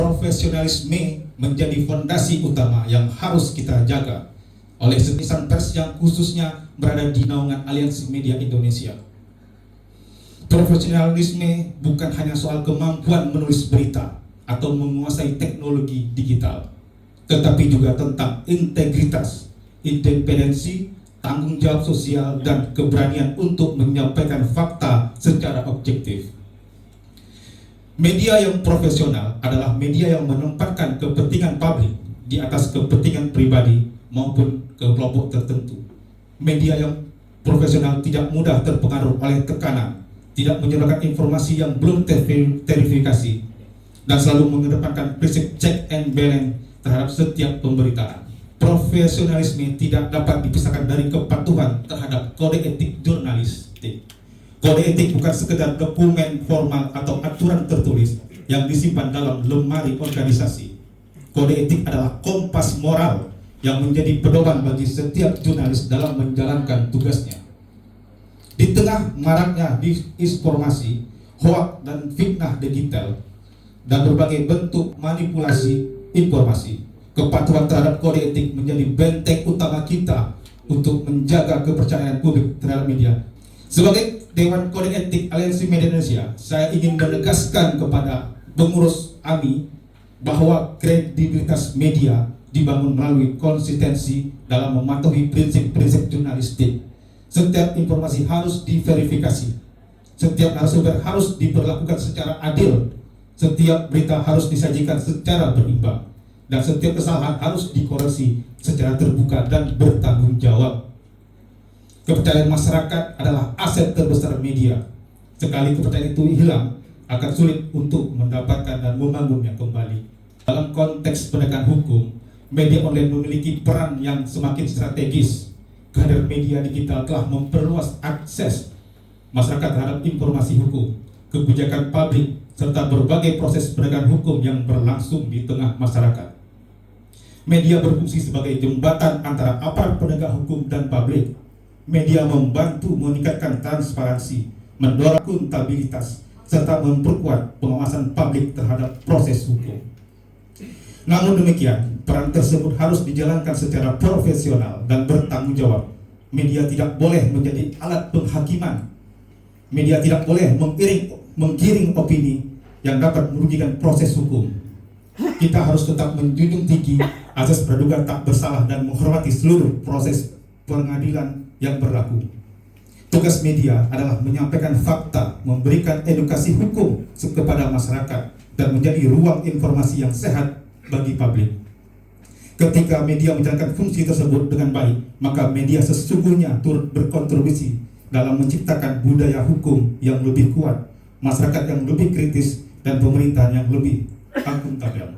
Profesionalisme menjadi fondasi utama yang harus kita jaga oleh insan pers yang khususnya berada di naungan Aliansi Media Indonesia. Profesionalisme bukan hanya soal kemampuan menulis berita atau menguasai teknologi digital, tetapi juga tentang integritas, independensi, tanggung jawab sosial, dan keberanian untuk menyampaikan fakta secara objektif. Media yang profesional adalah media yang menempatkan kepentingan publik di atas kepentingan pribadi maupun kelompok tertentu. Media yang profesional tidak mudah terpengaruh oleh tekanan, tidak menyebarkan informasi yang belum terverifikasi, dan selalu mengedepankan prinsip check and balance terhadap setiap pemberitaan. Profesionalisme tidak dapat dipisahkan dari kepatuhan terhadap kode etik jurnalistik. Kode etik bukan sekedar dokumen formal atau aturan tertulis yang disimpan dalam lemari organisasi. Kode etik adalah kompas moral yang menjadi pedoman bagi setiap jurnalis dalam menjalankan tugasnya. Di tengah maraknya disinformasi, hoaks dan fitnah digital, dan berbagai bentuk manipulasi informasi, kepatuhan terhadap kode etik menjadi benteng utama kita untuk menjaga kepercayaan publik terhadap media. Sebagai Dewan Kode Etik Aliansi Media Indonesia, saya ingin menegaskan kepada pengurus AMI bahwa kredibilitas media dibangun melalui konsistensi dalam mematuhi prinsip-prinsip jurnalistik. Setiap informasi harus diverifikasi, setiap narasumber harus diperlakukan secara adil, setiap berita harus disajikan secara berimbang, dan setiap kesalahan harus dikoreksi secara terbuka dan bertanggung jawab. Kepercayaan masyarakat adalah aset terbesar media. Sekali kepercayaan itu hilang, akan sulit untuk mendapatkan dan membangunnya kembali. Dalam konteks penegakan hukum, media online memiliki peran yang semakin strategis. Kehadiran media digital telah memperluas akses masyarakat terhadap informasi hukum, kebijakan publik, serta berbagai proses penegakan hukum yang berlangsung di tengah masyarakat. Media berfungsi sebagai jembatan antara aparat penegak hukum dan publik. Media membantu meningkatkan transparansi, mendorong akuntabilitas, serta memperkuat pengawasan publik terhadap proses hukum. Namun demikian, peran tersebut harus dijalankan secara profesional dan bertanggung jawab. Media tidak boleh menjadi alat penghakiman. Media tidak boleh menggiring opini yang dapat merugikan proses hukum. Kita harus tetap menjunjung tinggi asas praduga tak bersalah dan menghormati seluruh proses pengadilan yang berlaku. Tugas media adalah menyampaikan fakta, memberikan edukasi hukum kepada masyarakat, dan menjadi ruang informasi yang sehat bagi publik. Ketika media menjalankan fungsi tersebut dengan baik, maka media sesungguhnya turut berkontribusi dalam menciptakan budaya hukum yang lebih kuat, masyarakat yang lebih kritis, dan pemerintahan yang lebih akuntabel.